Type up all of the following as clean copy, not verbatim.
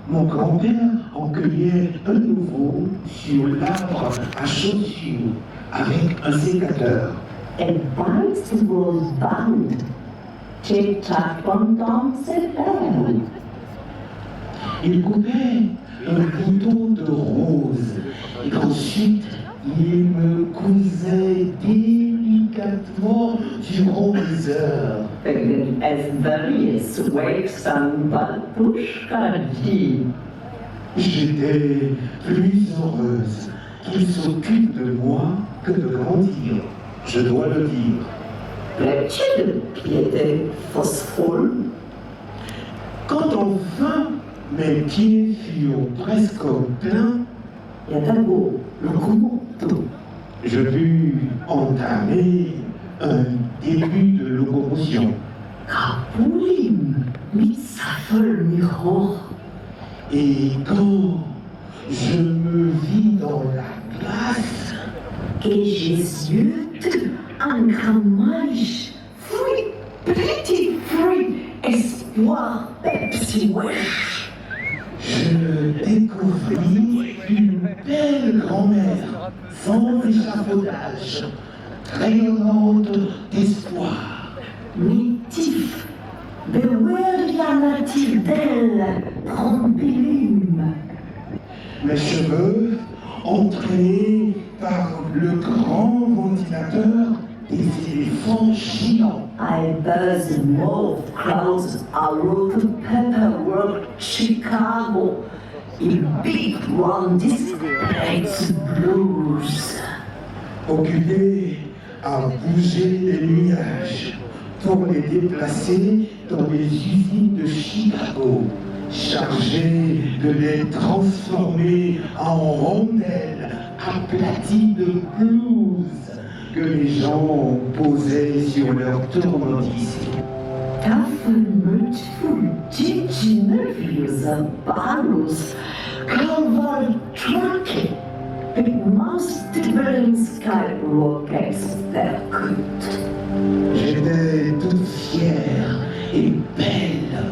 mon grand-père en cueillait un nouveau sur l'arbre à chaussures avec un sécateur. En bald was band. Tic-tac, bon-don, c'est belle. Il coupait un bouton de rose et ensuite il me cousait délicatement durant des heures. As various wakes and balpushkadi. J'étais plus heureuse qu'il s'occupe de moi que de grandir, je dois le dire. Pletje de piede phosphore. Quand enfin mes pieds furent presque pleins, Yatago, locomoto. je pus entamer un début de locomotion. Kapulim, mitsafel miro. Et quand je me vis dans la glace, Que Jésus, un gramage, fruit, petit fruit, espoir, Pepsi wesh. je découvris une belle grand-mère sans échafaudage, rayonnante d'espoir. Mitif, bewerianatif d'elle, trompilume. Mes cheveux entraînés par le grand ventilateur des éléphants géants. I buzz mauve clouds out of Pepperwork, Chicago. In big round displays blues. Occupé à bouger les nuages pour les déplacer dans les usines de Chicago, chargé de les transformer en rondelles aplaties de blues que les gens posaient sur leurs tournevis. Tafelmütful, Gigi nervös, Bahnhofs, Carval Trucke, Big Mouse Tibbering Skyrock Expert. J'étais toute fière et belle,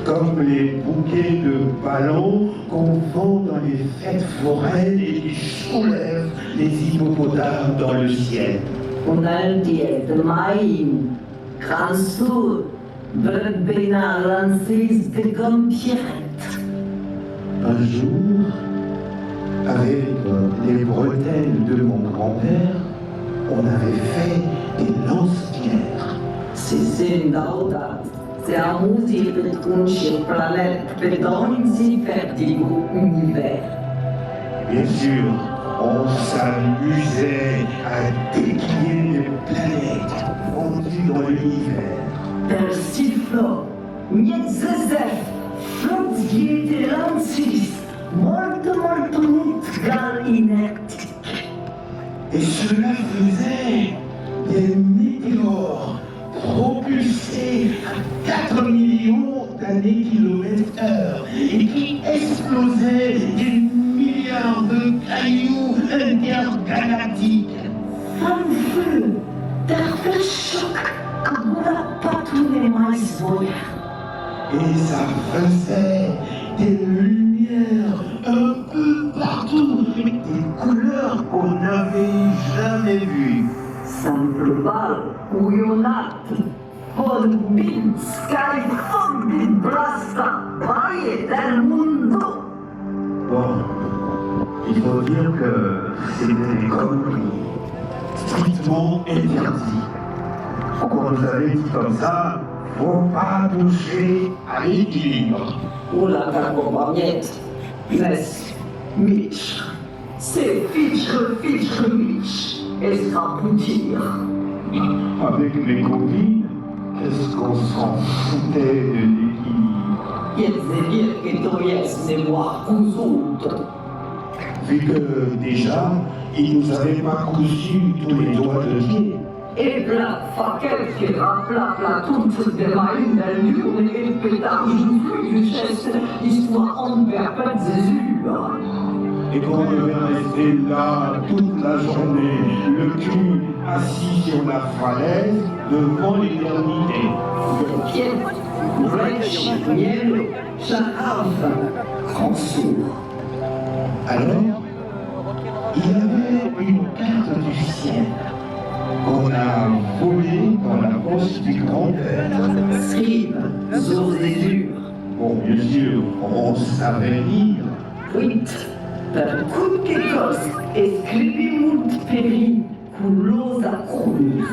comme les bouquets de ballons qu'on vend dans les fêtes foraines et qui soulèvent les hippopotames dans le ciel. Unaldiet, Main, Grand Sud, Verbena, Rancis de Gompierrette. Un jour, avec les bretelles de mon grand-père, on avait fait des lance-pierres. Sie sind Audas. Sie amusiert unsere Planet, bedeuten sie fertigen Univers. Bien sûr, on s'amusait à décrier les planètes fondues dans l'univers. Der Siflo, Nietzezef, Flutsgiete Lancis, Morte gal inert. Et cela faisait des météores propulsés à 4 millions d'années-kilomètres-heure et qui explosaient des milliards de cailloux intergalactiques. Feu, der Verschock, agora patune mais voia. Et ça faisait des lumières un peu partout, des couleurs qu'on n'avait jamais vues. Samplebal, Uyonat, Forbid, Sky, Forbid, Blasta, Valle del Mundo. Bon, il faut dire que c'était des conneries, strictement interdit. Pourquoi nous avait dit comme ça, faut pas toucher à l'équilibre. Ola Gagobamiet, Nes, Mitch, c'est Fichre, Mitch, Escapoutir. Avec mes copines, qu'est-ce qu'on s'en foutait de l'équilibre? Yetzevir que Toyes ne voir cousuto. Vu que déjà, ils nous avaient pas cousu tous les doigts de pied. Et plat, faquel qui rappela toutes de marine de l'une et pétard une geste, histoire envers pas de Jésus. Et qu'on devait rester là toute la journée, le cul assis sur la falaise devant l'éternité. Pied, Brèche, miel, charave, grand sourd. Alors, il y avait une carte du ciel qu'on a volée dans la poche du grand-père. Scribe, zur Césure. Bon, bien sûr, on savait lire. Quid, per quicos escribimur peri, culosa crunir.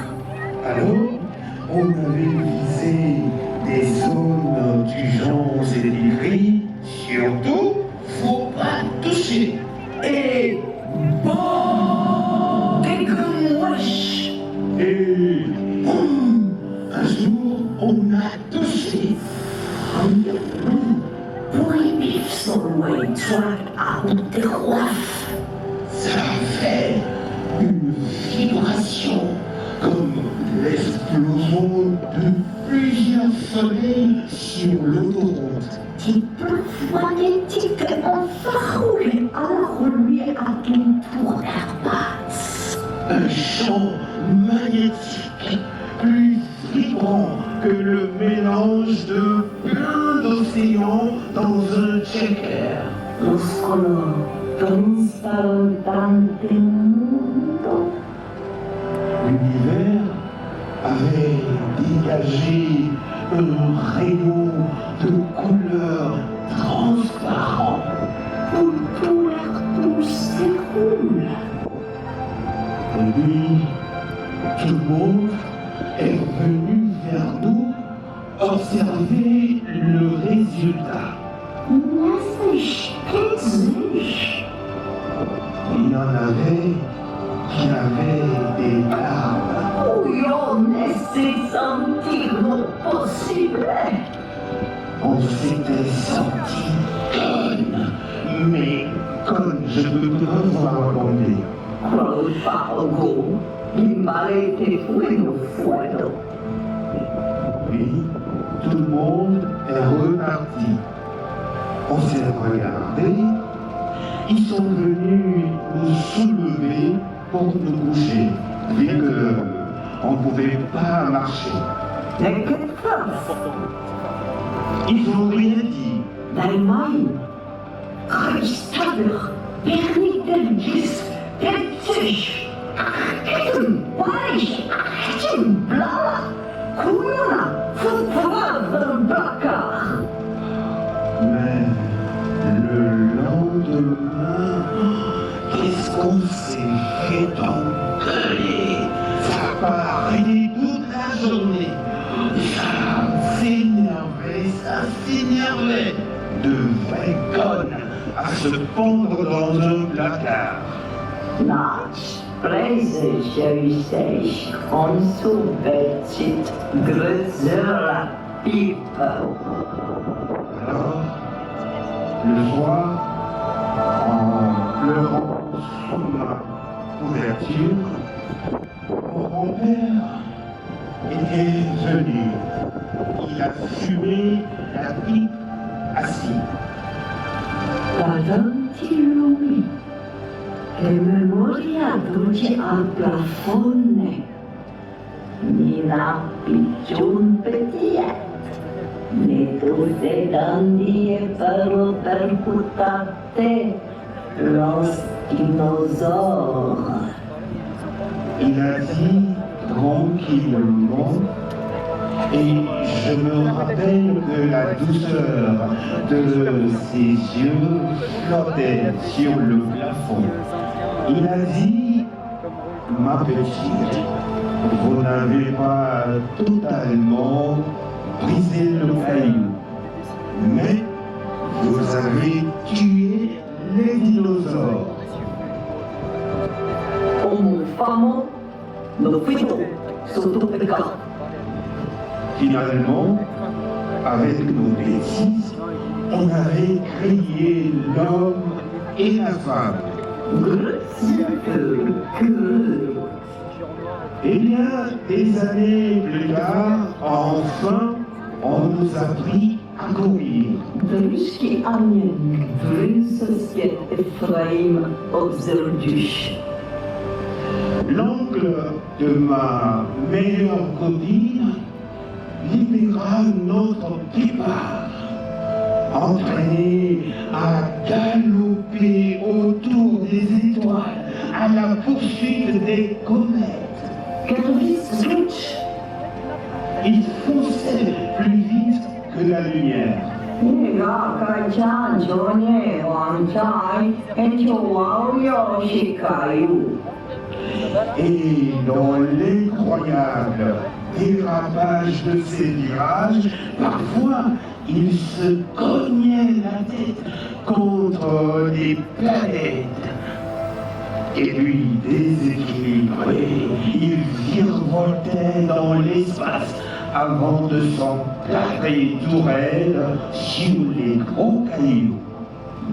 Alors, on avait visé des zones d'urgence et d'écrit. Surtout, faut pas toucher. Et bon, dégueulasse. Et boum, un jour, on a touché. Prohibif son way track à terroir. Ça fait une vibration comme l'explosion de plusieurs soleils sur l'autoroute. Qui peut magnétique enfarrouillé à la reluire à ton tour d'Hermas. Un champ magnétique plus vibrant que le mélange de plein d'océans dans un shaker. Los color transparentante mundo. L'univers avait dégagé un rayon de couleur transparent. Tout s'éroule. Et puis, tout le monde est venu vers nous observer le résultat. Nassig, Pinsig. Il y en avait qui avaient des larmes. Où laissé sentir non possible. On s'était senti conne, mais conne, je peux pas vous raconter. Qual fargo, il malete fuego fuego. Puis, tout le monde est reparti. On s'est regardé. Ils sont venus nous soulever pour nous coucher, vu qu'on ne pouvait pas marcher. Mais que fasse? Ils n'ont rien dit. D'Allemagne, Christabler, Bernidelgis, Pelzig, Weich, Bla, Kuna, Foutrave, Bakar. Mais le lendemain, qu'est-ce qu'on s'est fait engueuler? Ça parlait toute la journée. Ça s'énervait. De vraies connes à se pendre dans un placard. Nats, Preisig, Jeusig, Konsul, Belzit, Größer, Pipe. Alors, le soir, en pleurant sous ma couverture, mon grand-père était venu. Il a fumé la pipe assis. Davanti che memoria dolce al plafone, Nina picciun petiet, ne tutte dandie però percutate, los dinosaures. Il a dit tranquillement, et je me rappelle que la douceur de ses yeux flottait sur le plafond. Il a dit, ma petite, vous n'avez pas totalement brisé le caillou, mais vous avez tué les dinosaures. Homo famo, no fito, sotto peccato. Finalement, avec nos bêtises, on avait créé l'homme et la femme. Eh bien, des années plus tard, enfin, on nous a appris à courir. Druski Anien, Vrünselskiet Ephraim, Obserdush. L'oncle de ma meilleure copine libéra notre départ, entraîné à galoper autour des étoiles, à la poursuite des comètes. Kelvis Switch. Il fonçait plus vite que la lumière. Et dans l'incroyable dérapage de ces virages, parfois il se cognait la tête contre les planètes. Et puis, déséquilibré, il virevoltait dans l'espace avant de s'emplâtrer tourelle sur les gros cailloux.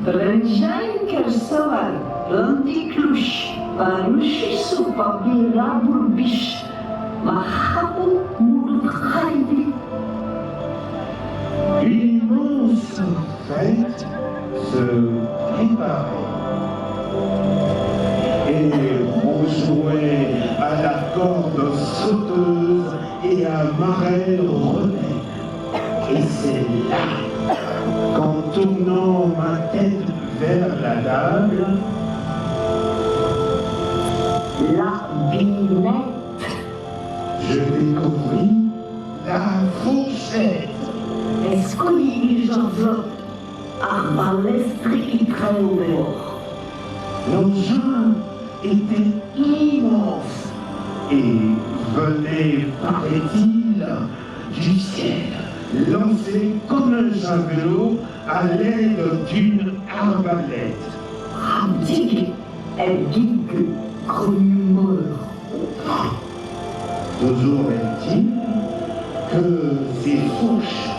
Brężań Kersowar, Randy Klusz, Parushi Supabira Burbish, Mahabu Murkhaidi. Une immense fête se préparait. Et on jouait à la corde sauteuse et à marelle relais. Et c'est là, qu'en tournant ma tête vers la table, La binette. je découvris la fourchette. Escolhi j'enveloppe, arbalestri y creudor. L'engin était immense et venait, paraît-il, du ciel, lancé comme un javelot à l'aide d'une arbalète. Hamdig et dig crumeur. Toujours est-il que ces fourches,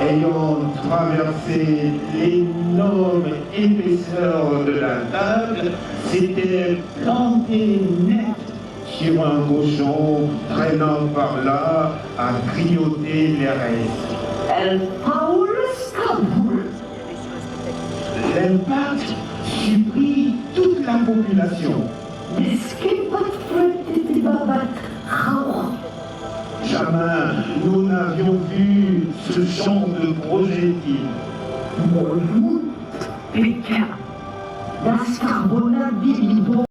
ayant traversé l'énorme épaisseur de la table, s'étaient plantées net sur un cochon traînant par là à grignoter les restes. El Paulus Kaboul. L'impact surprit toute la population. Escapat Freddy Babat Rauch. Jamais nous n'avions vu ce genre de projectile. Molmut Pékin. Das Carbonat Bilbo.